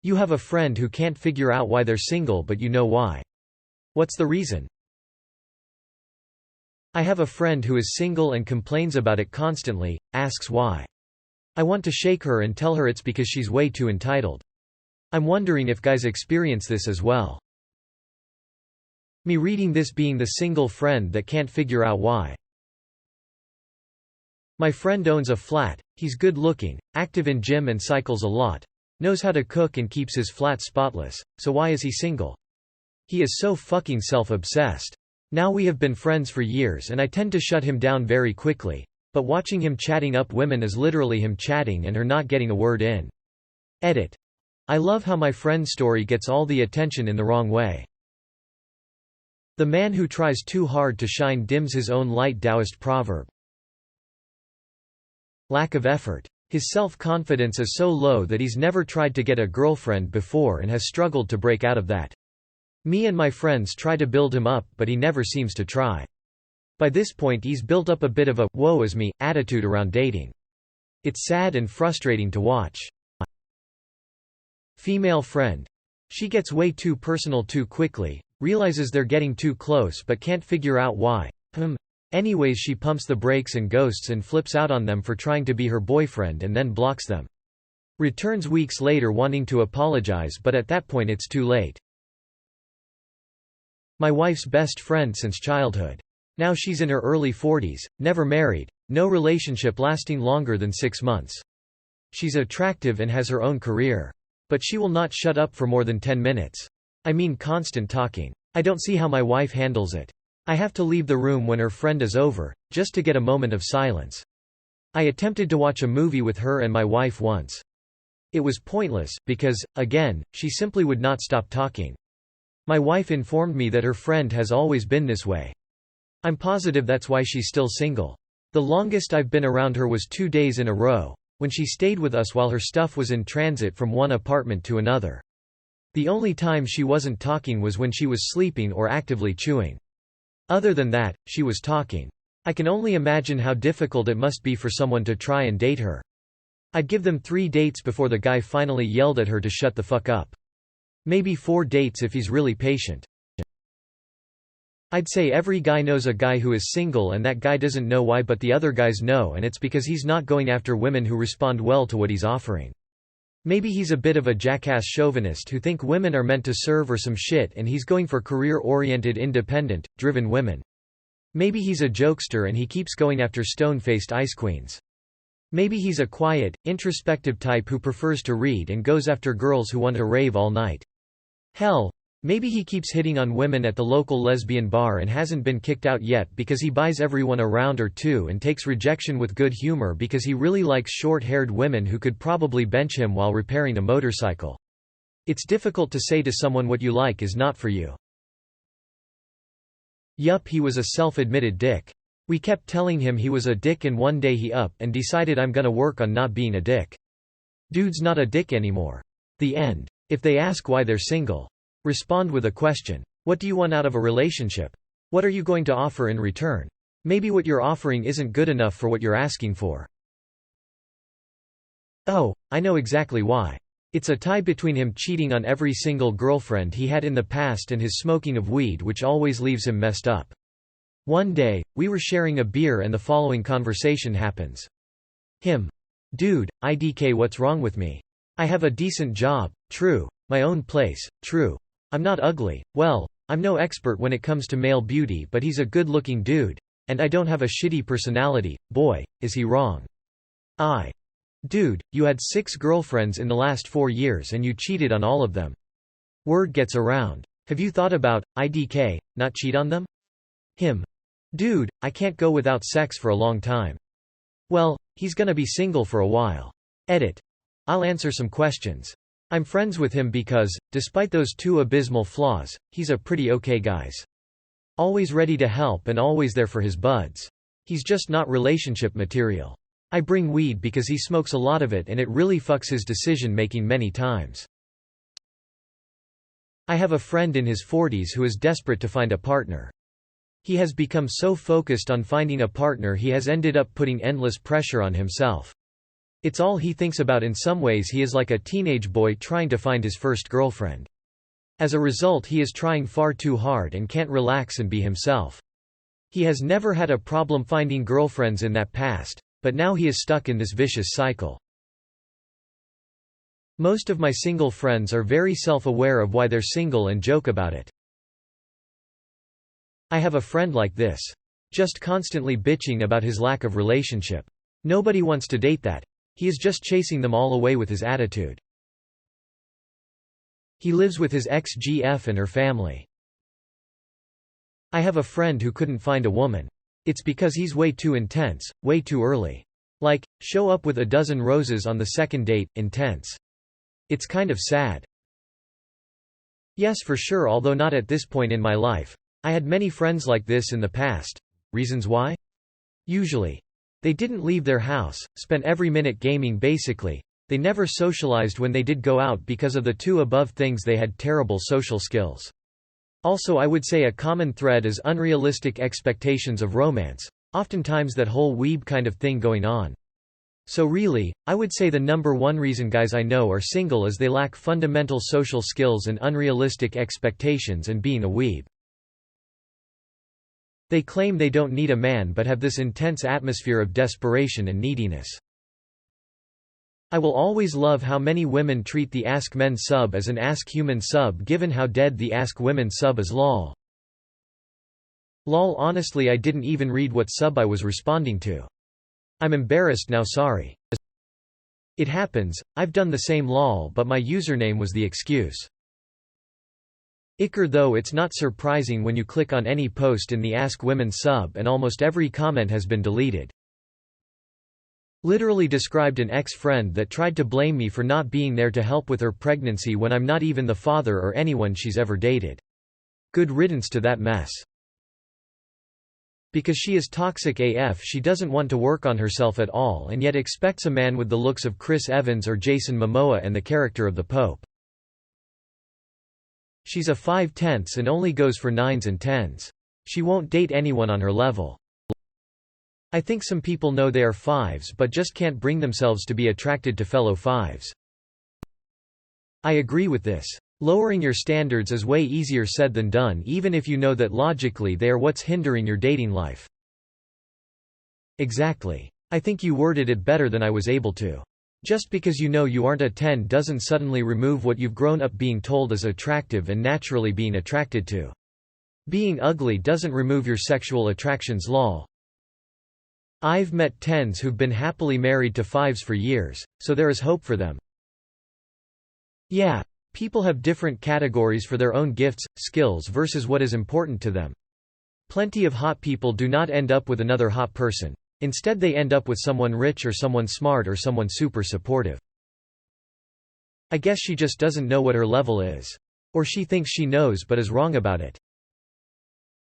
You have a friend who can't figure out why they're single but you know why. What's the reason? I have a friend who is single and complains about it constantly, asks why. I want to shake her and tell her it's because she's way too entitled. I'm wondering if guys experience this as well. Me reading this being the single friend that can't figure out why. My friend owns a flat, he's good looking, active in gym and cycles a lot, knows how to cook and keeps his flat spotless, so why is he single? He is so fucking self-obsessed. Now we have been friends for years and I tend to shut him down very quickly, but watching him chatting up women is literally him chatting and her not getting a word in. Edit. I love how my friend's story gets all the attention in the wrong way. The man who tries too hard to shine dims his own light. Taoist proverb. Lack of effort. His self-confidence is so low that he's never tried to get a girlfriend before and has struggled to break out of that. Me and my friends try to build him up but he never seems to try. By this point he's built up a bit of a "woe is me" attitude around dating. It's sad and frustrating to watch. Female friend. She gets way too personal too quickly, realizes they're getting too close but can't figure out why. Anyways she pumps the brakes and ghosts and flips out on them for trying to be her boyfriend and then blocks them. Returns weeks later wanting to apologize but at that point it's too late. My wife's best friend since childhood. Now she's in her early 40s, never married, no relationship lasting longer than 6 months. She's attractive and has her own career. But she will not shut up for more than 10 minutes. I mean constant talking. I don't see how my wife handles it. I have to leave the room when her friend is over, just to get a moment of silence. I attempted to watch a movie with her and my wife once. It was pointless, because, again, she simply would not stop talking. My wife informed me that her friend has always been this way. I'm positive that's why she's still single. The longest I've been around her was 2 days in a row, when she stayed with us while her stuff was in transit from one apartment to another. The only time she wasn't talking was when she was sleeping or actively chewing. Other than that, she was talking. I can only imagine how difficult it must be for someone to try and date her. I'd give them 3 dates before the guy finally yelled at her to shut the fuck up. Maybe 4 dates if he's really patient. I'd say every guy knows a guy who is single and that guy doesn't know why but the other guys know and it's because he's not going after women who respond well to what he's offering. Maybe he's a bit of a jackass chauvinist who think women are meant to serve or some shit and he's going for career-oriented independent, driven women. Maybe he's a jokester and he keeps going after stone-faced ice queens. Maybe he's a quiet, introspective type who prefers to read and goes after girls who want to rave all night. Hell, maybe he keeps hitting on women at the local lesbian bar and hasn't been kicked out yet because he buys everyone a round or two and takes rejection with good humor because he really likes short-haired women who could probably bench him while repairing a motorcycle. It's difficult to say to someone what you like is not for you. Yup, he was a self-admitted dick. We kept telling him he was a dick and one day he up and decided I'm gonna work on not being a dick. Dude's not a dick anymore. The end. If they ask why they're single, respond with a question. What do you want out of a relationship? What are you going to offer in return? Maybe what you're offering isn't good enough for what you're asking for. Oh, I know exactly why. It's a tie between him cheating on every single girlfriend he had in the past and his smoking of weed which always leaves him messed up. One day, we were sharing a beer and the following conversation happens. Him. Dude, IDK, what's wrong with me? I have a decent job, true. My own place, true. I'm not ugly, well, I'm no expert when it comes to male beauty but he's a good-looking dude. And I don't have a shitty personality, boy, is he wrong. Dude, you had 6 girlfriends in the last 4 years and you cheated on all of them. Word gets around. Have you thought about, IDK, not cheat on them? Him. Dude, I can't go without sex for a long time. Well, he's gonna be single for a while. Edit. I'll answer some questions. I'm friends with him because, despite those 2 abysmal flaws, he's a pretty okay guy. Always ready to help and always there for his buds. He's just not relationship material. I bring weed because he smokes a lot of it and it really fucks his decision making many times. I have a friend in his 40s who is desperate to find a partner. He has become so focused on finding a partner he has ended up putting endless pressure on himself. It's all he thinks about. In some ways he is like a teenage boy trying to find his first girlfriend. As a result he is trying far too hard and can't relax and be himself. He has never had a problem finding girlfriends in that past, but now he is stuck in this vicious cycle. Most of my single friends are very self-aware of why they're single and joke about it. I have a friend like this. Just constantly bitching about his lack of relationship. Nobody wants to date that. He is just chasing them all away with his attitude. He lives with his ex-GF and her family. I have a friend who couldn't find a woman. It's because he's way too intense, way too early. Like, show up with a dozen roses on the second date, intense. It's kind of sad. Yes, for sure, although not at this point in my life. I had many friends like this in the past. Reasons why? Usually. They didn't leave their house, spent every minute gaming basically. They never socialized when they did go out because of the two above things. They had terrible social skills. Also, I would say a common thread is unrealistic expectations of romance. Oftentimes that whole weeb kind of thing going on. So really, I would say the number one reason guys I know are single is they lack fundamental social skills and unrealistic expectations and being a weeb. They claim they don't need a man but have this intense atmosphere of desperation and neediness. I will always love how many women treat the Ask Men sub as an Ask Human sub given how dead the Ask Women sub is. Lol. Lol, honestly I didn't even read what sub I was responding to. I'm embarrassed now, sorry. It happens, I've done the same lol, but my username was the excuse. Icker, though it's not surprising when you click on any post in the Ask Women sub and almost every comment has been deleted. Literally described an ex-friend that tried to blame me for not being there to help with her pregnancy when I'm not even the father or anyone she's ever dated. Good riddance to that mess. Because she is toxic AF, she doesn't want to work on herself at all and yet expects a man with the looks of Chris Evans or Jason Momoa and the character of the Pope. She's a 5/10 and only goes for 9s and 10s. She won't date anyone on her level. I think some people know they are 5s but just can't bring themselves to be attracted to fellow 5s. I agree with this. Lowering your standards is way easier said than done, even if you know that logically they are what's hindering your dating life. Exactly. I think you worded it better than I was able to. Just because you know you aren't a 10 doesn't suddenly remove what you've grown up being told is attractive and naturally being attracted to. Being ugly doesn't remove your sexual attractions. Lol. I've met 10s who've been happily married to 5s for years, so there is hope for them. Yeah. People have different categories for their own gifts, skills versus what is important to them. Plenty of hot people do not end up with another hot person. Instead they end up with someone rich or someone smart or someone super supportive. I guess she just doesn't know what her level is. Or she thinks she knows but is wrong about it.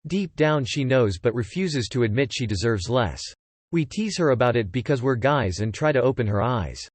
Deep down she knows but refuses to admit she deserves less. We tease her about it because we're guys and try to open her eyes.